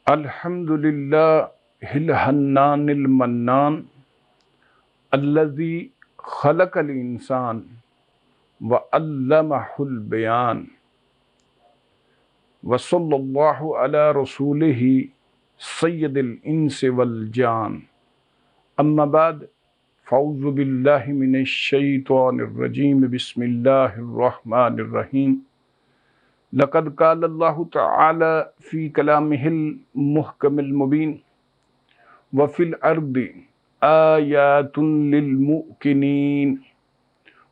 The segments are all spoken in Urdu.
الحمد للہ الحنان المنان الذی خلق الانسان وعلمہ البیان وصلی اللہ علی رسولہ سید الانس والجان اما بعد فاعوذ باللہ من الشیطان الرجیم بسم اللہ الرحمن الرحیم لقد قال اللہ تعالی فی کلامہ المحکم المبین وفی الارض آیات للموقنین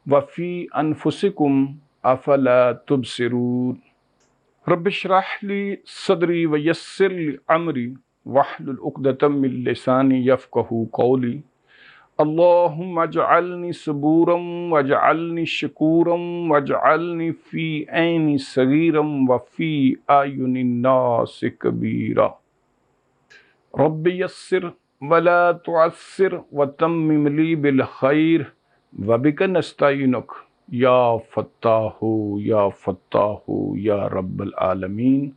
وفی انفسکم افلا تبصرون رب اشرح لی صدری ویسر لی امری واحلل عقدۃ من لسانی یفقہوا قولی اللہم اجعلنی صبورا واجعلنی شکورا واجعلنی فی عینی صغیرا وفی اعین الناس کبیرا رب یسر ولا تعسر وتمم لی بالخیر وبک نستعینک یا فتاح یا رب العالمین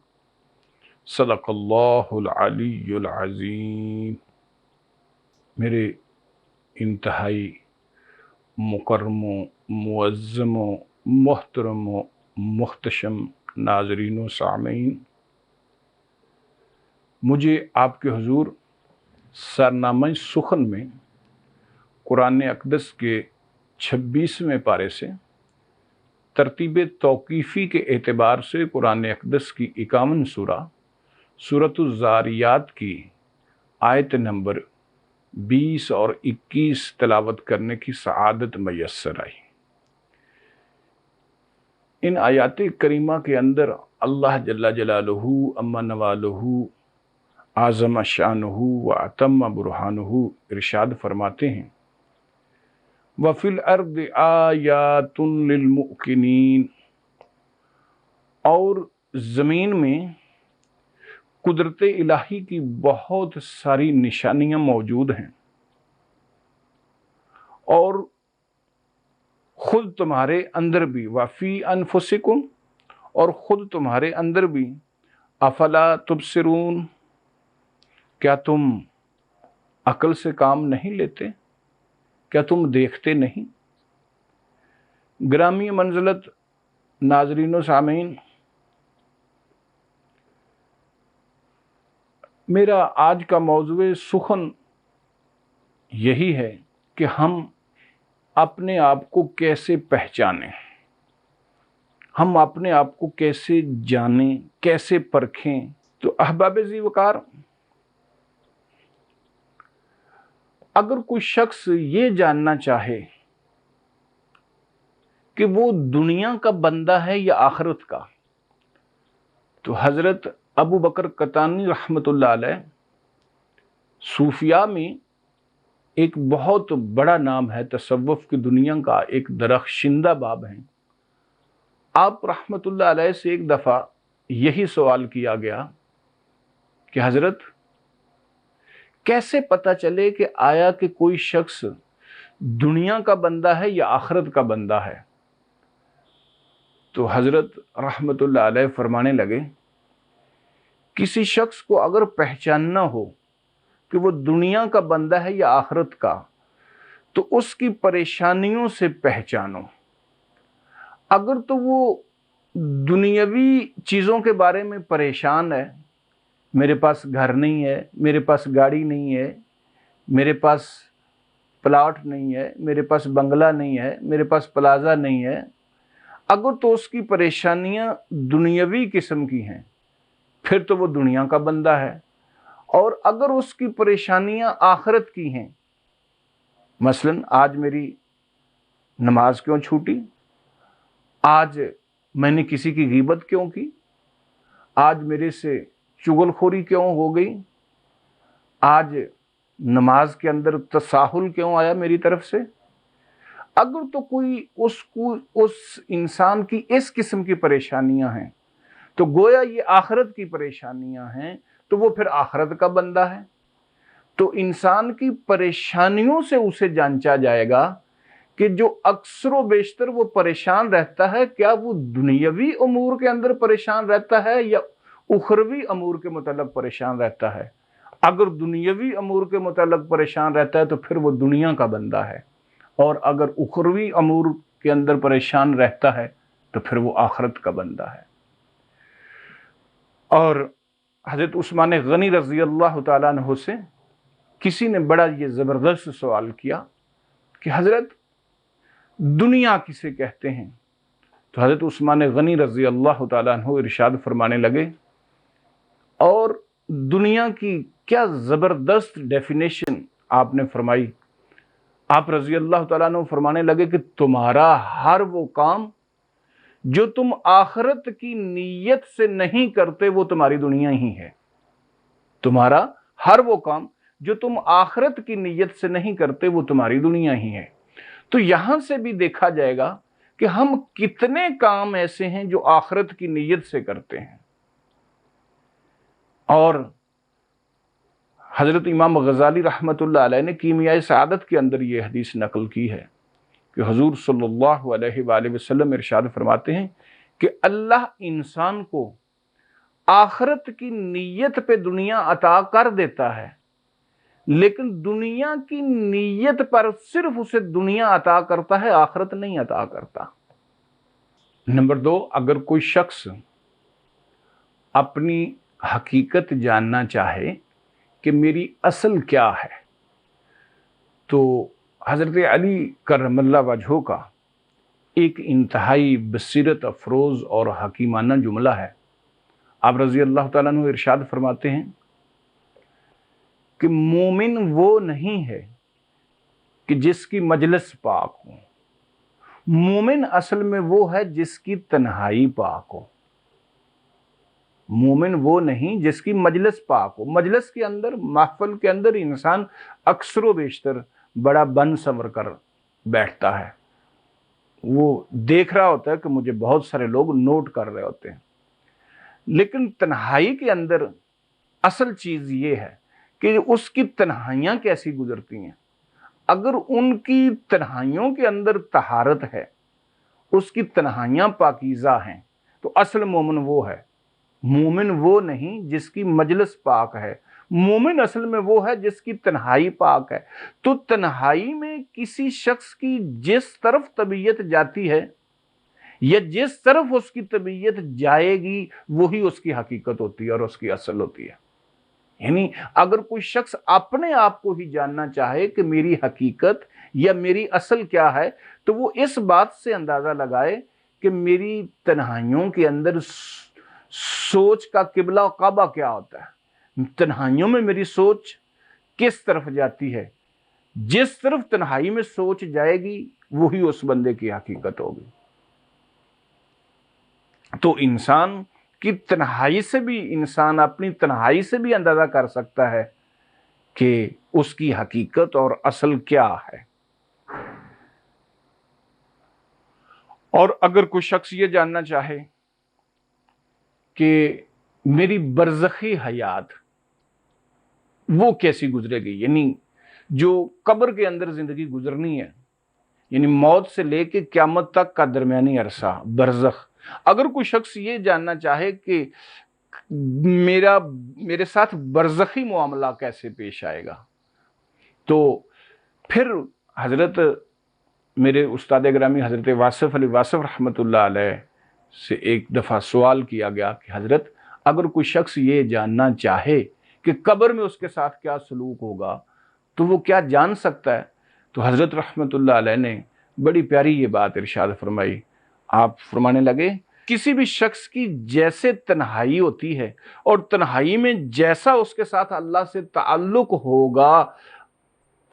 صدق اللہ العلی العظیم۔ میرے انتہائی مکرم و معظم و محترم و محتشم ناظرین و سامعین، مجھے آپ کے حضور سرنامہ سخن میں قرآن اقدس کے 26ویں پارے سے ترتیب توقیفی کے اعتبار سے قرآن اقدس کی 51 سورۃ الذاریات کی آیت نمبر 20 اور 21 تلاوت کرنے کی سعادت میسر آئی۔ ان آیات کریمہ کے اندر اللہ جل جلالہ عم نوالہ اعظم شانہ و اتم برہانہ ارشاد فرماتے ہیں وَفِي الْأَرْضِ آیَاتٌ لِلْمُؤْقِنِينَ، اور زمین میں قدرت الہی کی بہت ساری نشانیاں موجود ہیں، اور خود تمہارے اندر بھی وَفِي أَنفُسِكُمْ، اور خود تمہارے اندر بھی افلا تبصرون، کیا تم عقل سے کام نہیں لیتے؟ کیا تم دیکھتے نہیں؟ گرامی منزلت ناظرین و سامعین، میرا آج کا موضوع سخن یہی ہے کہ ہم اپنے آپ کو کیسے پہچانیں، ہم اپنے آپ کو کیسے جانیں، کیسے پرکھیں۔ تو احباب ذی وقار، اگر کوئی شخص یہ جاننا چاہے کہ وہ دنیا کا بندہ ہے یا آخرت کا، تو حضرت ابو بکر قطانی رحمۃ اللہ علیہ صوفیاء میں ایک بہت بڑا نام ہے، تصوف کی دنیا کا ایک درخشندہ باب ہیں۔ آپ رحمۃ اللہ علیہ سے ایک دفعہ یہی سوال کیا گیا کہ حضرت کیسے پتہ چلے کہ آیا کہ کوئی شخص دنیا کا بندہ ہے یا آخرت کا بندہ ہے؟ تو حضرت رحمت اللہ علیہ فرمانے لگے کسی شخص کو اگر پہچاننا ہو کہ وہ دنیا کا بندہ ہے یا آخرت کا، تو اس کی پریشانیوں سے پہچانو۔ اگر تو وہ دنیاوی چیزوں کے بارے میں پریشان ہے، میرے پاس گھر نہیں ہے، میرے پاس گاڑی نہیں ہے، میرے پاس پلاٹ نہیں ہے، میرے پاس بنگلہ نہیں ہے، میرے پاس پلازہ نہیں ہے، اگر تو اس کی پریشانیاں دنیاوی قسم کی ہیں، پھر تو وہ دنیا کا بندہ ہے۔ اور اگر اس کی پریشانیاں آخرت کی ہیں، مثلا آج میری نماز کیوں چھوٹی، آج میں نے کسی کی غیبت کیوں کی، آج میرے سے چغل خوری کیوں ہو گئی، آج نماز کے اندر تساہل کیوں آیا میری طرف سے، اگر تو کوئی اس انسان کی اس قسم کی پریشانیاں ہیں، تو گویا یہ آخرت کی پریشانیاں ہیں، تو وہ پھر آخرت کا بندہ ہے۔ تو انسان کی پریشانیوں سے اسے جانچا جائے گا کہ جو اکثر و بیشتر وہ پریشان رہتا ہے، کیا وہ دنیاوی امور کے اندر پریشان رہتا ہے یا اخروی امور کے متعلق پریشان رہتا ہے، اگر دنیاوی امور کے متعلق پریشان رہتا ہے تو پھر وہ دنیا کا بندہ ہے، اور اگر اخروی امور کے اندر پریشان رہتا ہے تو پھر وہ آخرت کا بندہ ہے۔ اور حضرت عثمان غنی رضی اللہ تعالیٰ عنہ سے کسی نے بڑا یہ زبردست سوال کیا کہ حضرت دنیا کسے کہتے ہیں؟ تو حضرت عثمان غنی رضی اللہ تعالیٰ عنہ ارشاد فرمانے لگے، اور دنیا کی کیا زبردست ڈیفینیشن آپ نے فرمائی۔ آپ رضی اللہ تعالیٰ عنہ فرمانے لگے کہ تمہارا ہر وہ کام جو تم آخرت کی نیت سے نہیں کرتے وہ تمہاری دنیا ہی ہے۔ تمہارا ہر وہ کام جو تم آخرت کی نیت سے نہیں کرتے وہ تمہاری دنیا ہی ہے۔ تو یہاں سے بھی دیکھا جائے گا کہ ہم کتنے کام ایسے ہیں جو آخرت کی نیت سے کرتے ہیں۔ اور حضرت امام غزالی رحمۃ اللہ علیہ نے کیمیائے سعادت کے اندر یہ حدیث نقل کی ہے کہ حضور صلی اللہ علیہ وآلہ وسلم ارشاد فرماتے ہیں کہ اللہ انسان کو آخرت کی نیت پہ دنیا عطا کر دیتا ہے، لیکن دنیا کی نیت پر صرف اسے دنیا عطا کرتا ہے، آخرت نہیں عطا کرتا۔ نمبر 2، اگر کوئی شخص اپنی حقیقت جاننا چاہے کہ میری اصل کیا ہے، تو حضرت علی کرم اللہ وجہہ کا ایک انتہائی بصیرت افروز اور حکیمانہ جملہ ہے۔ آپ رضی اللہ تعالیٰ عنہ ارشاد فرماتے ہیں کہ مومن وہ نہیں ہے کہ جس کی مجلس پاک ہو، مومن اصل میں وہ ہے جس کی تنہائی پاک ہو۔ مومن وہ نہیں جس کی مجلس پاک ہو۔ مجلس کے اندر، محفل کے اندر انسان اکثر و بیشتر بڑا بن سنور کر بیٹھتا ہے، وہ دیکھ رہا ہوتا ہے کہ مجھے بہت سارے لوگ نوٹ کر رہے ہوتے ہیں، لیکن تنہائی کے اندر اصل چیز یہ ہے کہ اس کی تنہائیاں کیسی گزرتی ہیں۔ اگر ان کی تنہائیوں کے اندر طہارت ہے، اس کی تنہائیاں پاکیزہ ہیں، تو اصل مومن وہ ہے۔ مومن وہ نہیں جس کی مجلس پاک ہے، مومن اصل میں وہ ہے جس کی تنہائی پاک ہے۔ تو تنہائی میں کسی شخص کی جس طرف طبیعت جاتی ہے یا جس طرف اس کی طبیعت جائے گی وہی اس کی حقیقت ہوتی ہے اور اس کی اصل ہوتی ہے۔ یعنی اگر کوئی شخص اپنے آپ کو ہی جاننا چاہے کہ میری حقیقت یا میری اصل کیا ہے، تو وہ اس بات سے اندازہ لگائے کہ میری تنہائیوں کے اندر سوچ کا قبلہ و کعبہ کیا ہوتا ہے، تنہائیوں میں میری سوچ کس طرف جاتی ہے۔ جس طرف تنہائی میں سوچ جائے گی وہی اس بندے کی حقیقت ہوگی۔ تو انسان کی تنہائی سے بھی، انسان اپنی تنہائی سے بھی اندازہ کر سکتا ہے کہ اس کی حقیقت اور اصل کیا ہے۔ اور اگر کوئی شخص یہ جاننا چاہے کہ میری برزخی حیات وہ کیسی گزرے گی، یعنی جو قبر کے اندر زندگی گزرنی ہے، یعنی موت سے لے کے قیامت تک کا درمیانی عرصہ برزخ، اگر کوئی شخص یہ جاننا چاہے کہ میرے ساتھ برزخی معاملہ کیسے پیش آئے گا، تو پھر حضرت میرے استاد گرامی حضرت واصف علی واصف رحمۃ اللہ علیہ سے ایک دفعہ سوال کیا گیا کہ حضرت اگر کوئی شخص یہ جاننا چاہے کہ قبر میں اس کے ساتھ کیا سلوک ہوگا تو وہ کیا جان سکتا ہے؟ تو حضرت رحمۃ اللہ علیہ نے بڑی پیاری یہ بات ارشاد فرمائی۔ آپ فرمانے لگے، کسی بھی شخص کی جیسے تنہائی ہوتی ہے اور تنہائی میں جیسا اس کے ساتھ اللہ سے تعلق ہوگا،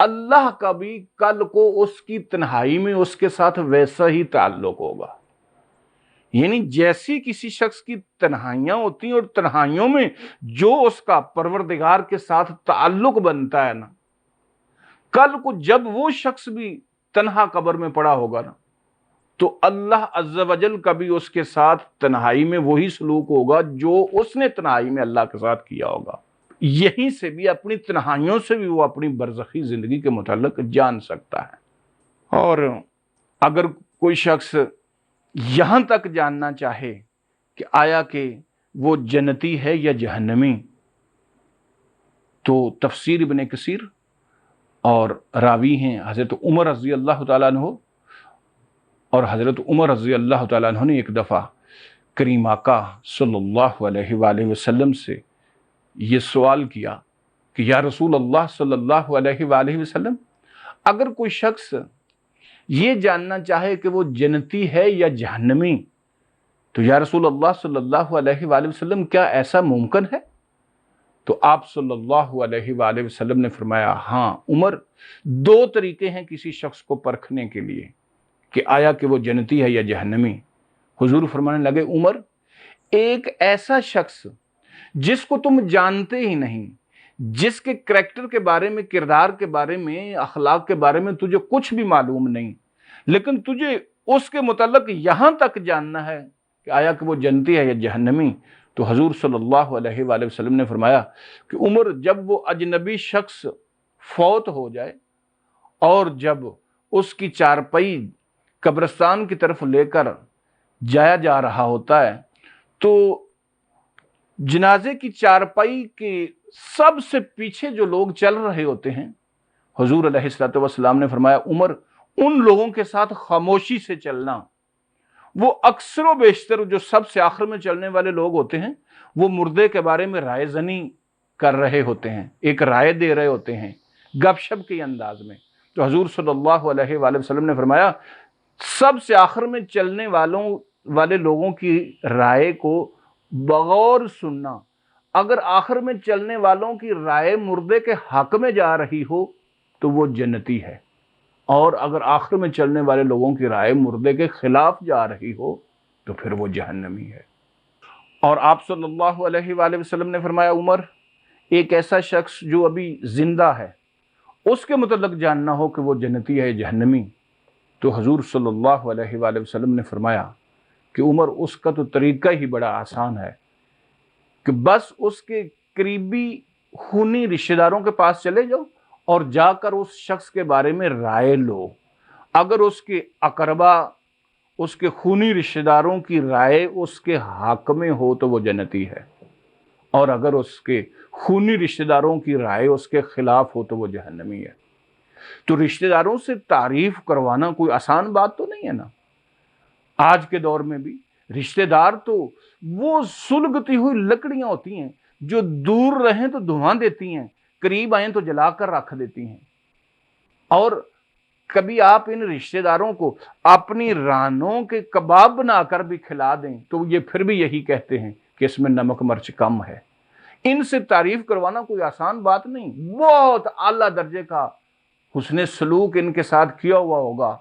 اللہ کا بھی کل کو اس کی تنہائی میں اس کے ساتھ ویسا ہی تعلق ہوگا۔ یعنی جیسی کسی شخص کی تنہائیاں ہوتی ہیں اور تنہائیوں میں جو اس کا پروردگار کے ساتھ تعلق بنتا ہے نا، کل کو جب وہ شخص بھی تنہا قبر میں پڑا ہوگا نا، تو اللہ عز و جل کا بھی اس کے ساتھ تنہائی میں وہی سلوک ہوگا جو اس نے تنہائی میں اللہ کے ساتھ کیا ہوگا۔ یہیں سے بھی، اپنی تنہائیوں سے بھی وہ اپنی برزخی زندگی کے متعلق جان سکتا ہے۔ اور اگر کوئی شخص یہاں تک جاننا چاہے کہ آیا کہ وہ جنتی ہے یا جہنمی؟ تو تفسیر ابن کثیر اور راوی ہیں حضرت عمر رضی اللہ تعالیٰ عنہ، اور حضرت عمر رضی اللہ تعالیٰ عنہ نے ایک دفعہ کریم آقا صلی اللہ علیہ وآلہ وسلم سے یہ سوال کیا کہ یا رسول اللہ صلی اللہ علیہ وآلہ وسلم، اگر کوئی شخص یہ جاننا چاہے کہ وہ جنتی ہے یا جہنمی، تو یا رسول اللہ صلی اللہ علیہ وآلہ وسلم کیا ایسا ممکن ہے؟ تو آپ صلی اللہ علیہ وآلہ وسلم نے فرمایا، ہاں عمر، دو طریقے ہیں کسی شخص کو پرکھنے کے لیے کہ آیا کہ وہ جنتی ہے یا جہنمی۔ حضور فرمانے لگے، عمر، ایک ایسا شخص جس کو تم جانتے ہی نہیں، جس کے کریکٹر کے بارے میں، کردار کے بارے میں، اخلاق کے بارے میں تجھے کچھ بھی معلوم نہیں، لیکن تجھے اس کے متعلق یہاں تک جاننا ہے کہ آیا کہ وہ جنتی ہے یا جہنمی، تو حضور صلی اللہ علیہ وآلہ وسلم نے فرمایا کہ عمر، جب وہ اجنبی شخص فوت ہو جائے اور جب اس کی چارپائی قبرستان کی طرف لے کر جایا جا رہا ہوتا ہے، تو جنازے کی چارپائی کے سب سے پیچھے جو لوگ چل رہے ہوتے ہیں، حضور علیہ الصلوۃ والسلام نے فرمایا، عمر، ان لوگوں کے ساتھ خاموشی سے چلنا۔ وہ اکثر و بیشتر جو سب سے آخر میں چلنے والے لوگ ہوتے ہیں، وہ مردے کے بارے میں رائے زنی کر رہے ہوتے ہیں، ایک رائے دے رہے ہوتے ہیں گپ شپ کے انداز میں۔ تو حضور صلی اللہ علیہ وآلہ وسلم نے فرمایا، سب سے آخر میں چلنے والے لوگوں کی رائے کو بغور سننا۔ اگر آخر میں چلنے والوں کی رائے مردے کے حق میں جا رہی ہو تو وہ جنتی ہے، اور اگر آخر میں چلنے والے لوگوں کی رائے مردے کے خلاف جا رہی ہو تو پھر وہ جہنمی ہے۔ اور آپ صلی اللہ علیہ وآلہ وسلم نے فرمایا، عمر، ایک ایسا شخص جو ابھی زندہ ہے، اس کے متعلق جاننا ہو کہ وہ جنتی ہے جہنمی، تو حضور صلی اللہ علیہ وآلہ وسلم نے فرمایا کہ عمر، اس کا تو طریقہ ہی بڑا آسان ہے کہ بس اس کے قریبی خونی رشتہ داروں کے پاس چلے جاؤ اور جا کر اس شخص کے بارے میں رائے لو۔ اگر اس کے اقربا، اس کے خونی رشتہ داروں کی رائے اس کے حق میں ہو تو وہ جنتی ہے، اور اگر اس کے خونی رشتہ داروں کی رائے اس کے خلاف ہو تو وہ جہنمی ہے۔ تو رشتہ داروں سے تعریف کروانا کوئی آسان بات تو نہیں ہے نا۔ آج کے دور میں بھی رشتہ دار تو وہ سلگتی ہوئی لکڑیاں ہوتی ہیں جو دور رہیں تو دھواں دیتی ہیں، قریب آئیں تو جلا کر رکھ دیتی ہیں۔ اور کبھی آپ ان رشتہ داروں کو اپنی رانوں کے کباب بنا کر بھی کھلا دیں تو یہ پھر بھی یہی کہتے ہیں کہ اس میں نمک مرچ کم ہے۔ ان سے تعریف کروانا کوئی آسان بات نہیں، بہت اعلیٰ درجے کا حسن سلوک ان کے ساتھ کیا ہوا ہوگا،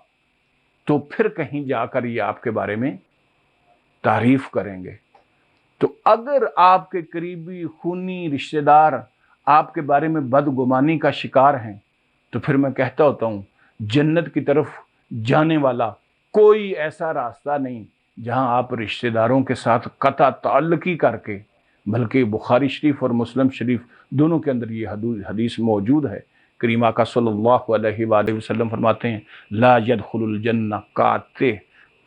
تو پھر کہیں جا کر یہ آپ کے بارے میں تعریف کریں گے۔ تو اگر آپ کے قریبی خونی رشتہ دار آپ کے بارے میں بدگمانی کا شکار ہیں، تو پھر میں کہتا ہوتا ہوں، جنت کی طرف جانے والا کوئی ایسا راستہ نہیں جہاں آپ رشتہ داروں کے ساتھ قطع تعلقی کر کے، بلکہ بخاری شریف اور مسلم شریف دونوں کے اندر یہ حدیث موجود ہے۔ کریم آقا صلی اللہ علیہ وآلہ وسلم فرماتے ہیں، لا يدخل الجنہ قاطع،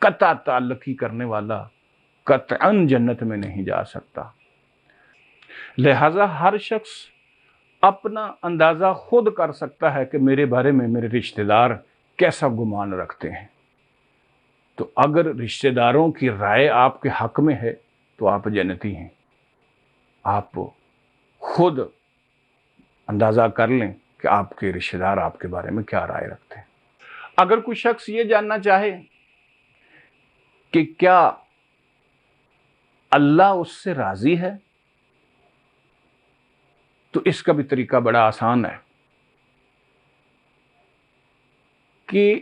قطع تعلقی کرنے والا قطعاً جنت میں نہیں جا سکتا۔ لہٰذا ہر شخص اپنا اندازہ خود کر سکتا ہے کہ میرے بارے میں میرے رشتہ دار کیسا گمان رکھتے ہیں۔ تو اگر رشتہ داروں کی رائے آپ کے حق میں ہے تو آپ جنتی ہیں۔ آپ خود اندازہ کر لیں کہ آپ کے رشتہ دار آپ کے بارے میں کیا رائے رکھتے ہیں۔ اگر کوئی شخص یہ جاننا چاہے کہ کیا اللہ اس سے راضی ہے، تو اس کا بھی طریقہ بڑا آسان ہے کہ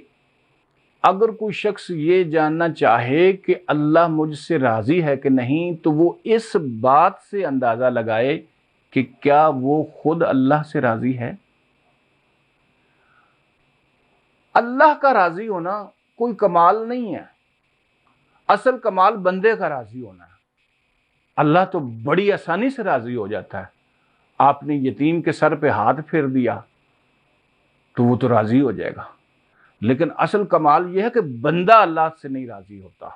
اگر کوئی شخص یہ جاننا چاہے کہ اللہ مجھ سے راضی ہے کہ نہیں، تو وہ اس بات سے اندازہ لگائے کہ کیا وہ خود اللہ سے راضی ہے۔ اللہ کا راضی ہونا کوئی کمال نہیں ہے، اصل کمال بندے کا راضی ہونا ہے۔ اللہ تو بڑی آسانی سے راضی ہو جاتا ہے۔ آپ نے یتیم کے سر پہ ہاتھ پھیر دیا تو وہ تو راضی ہو جائے گا، لیکن اصل کمال یہ ہے کہ بندہ اللہ سے نہیں راضی ہوتا،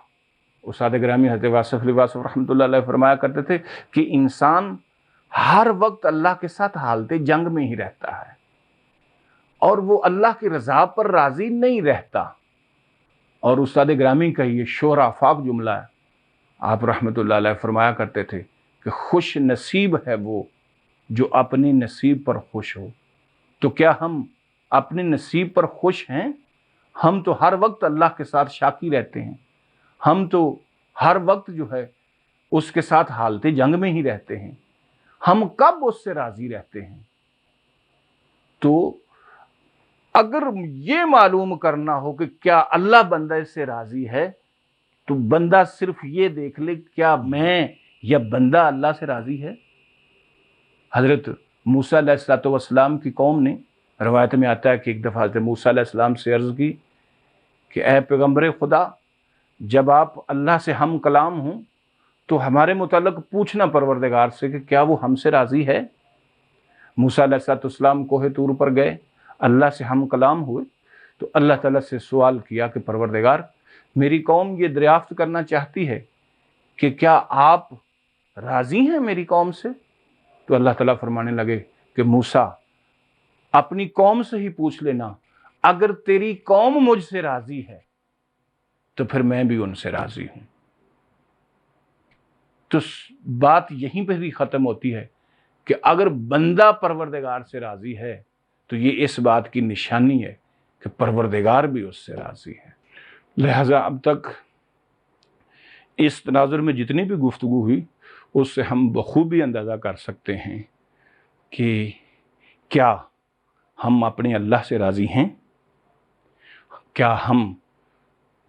استاد گرامی حضرت واصف علی واصف رحمۃ اللہ علیہ فرمایا کرتے تھے کہ انسان ہر وقت اللہ کے ساتھ حالت جنگ میں ہی رہتا ہے اور وہ اللہ کی رضا پر راضی نہیں رہتا. اور استاد گرامی کا یہ شور آفاق جملہ ہے. آپ رحمۃ اللہ علیہ فرمایا کرتے تھے کہ خوش نصیب ہے وہ جو اپنی نصیب پر خوش ہو. تو کیا ہم اپنے نصیب پر خوش ہیں؟ ہم تو ہر وقت اللہ کے ساتھ شاکی رہتے ہیں. ہم تو ہر وقت جو ہے اس کے ساتھ حالت جنگ میں ہی رہتے ہیں. ہم کب اس سے راضی رہتے ہیں؟ تو اگر یہ معلوم کرنا ہو کہ کیا اللہ بندہ سے راضی ہے تو بندہ صرف یہ دیکھ لے کیا میں یا بندہ اللہ سے راضی ہے. حضرت موسیٰ علیہ السلام کی قوم نے، روایت میں آتا ہے کہ ایک دفعہ حضرت موسیٰ علیہ السلام سے عرض کی کہ اے پیغمبر خدا، جب آپ اللہ سے ہم کلام ہوں تو ہمارے متعلق پوچھنا پروردگار سے کہ کیا وہ ہم سے راضی ہے. موسیٰ علیہ السلام کوہ طور پر گئے، اللہ سے ہم کلام ہوئے تو اللہ تعالیٰ سے سوال کیا کہ پروردگار، میری قوم یہ دریافت کرنا چاہتی ہے کہ کیا آپ راضی ہیں میری قوم سے؟ تو اللہ تعالیٰ فرمانے لگے کہ موسیٰ، اپنی قوم سے ہی پوچھ لینا، اگر تیری قوم مجھ سے راضی ہے تو پھر میں بھی ان سے راضی ہوں. تو بات یہیں پہ بھی ختم ہوتی ہے کہ اگر بندہ پروردگار سے راضی ہے تو یہ اس بات کی نشانی ہے کہ پروردگار بھی اس سے راضی ہے. لہذا اب تک اس تناظر میں جتنی بھی گفتگو ہوئی اس سے ہم بخوبی اندازہ کر سکتے ہیں کہ کیا ہم اپنے اللہ سے راضی ہیں؟ کیا ہم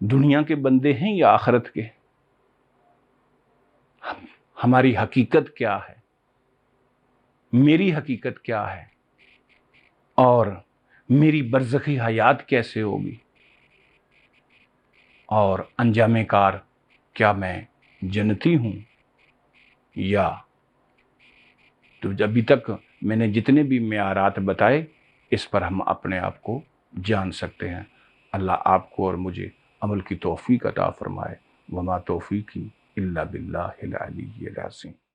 دنیا کے بندے ہیں یا آخرت کے؟ ہماری حقیقت کیا ہے؟ میری حقیقت کیا ہے؟ اور میری برزخی حیات کیسے ہوگی؟ اور انجام کار کیا میں جنتی ہوں یا؟ تو ابھی تک میں نے جتنے بھی معیارات بتائے اس پر ہم اپنے آپ کو جان سکتے ہیں. اللہ آپ کو اور مجھے عمل کی توفیق عطا فرمائے. وما توفیقی الا باللہ العلی العظیم.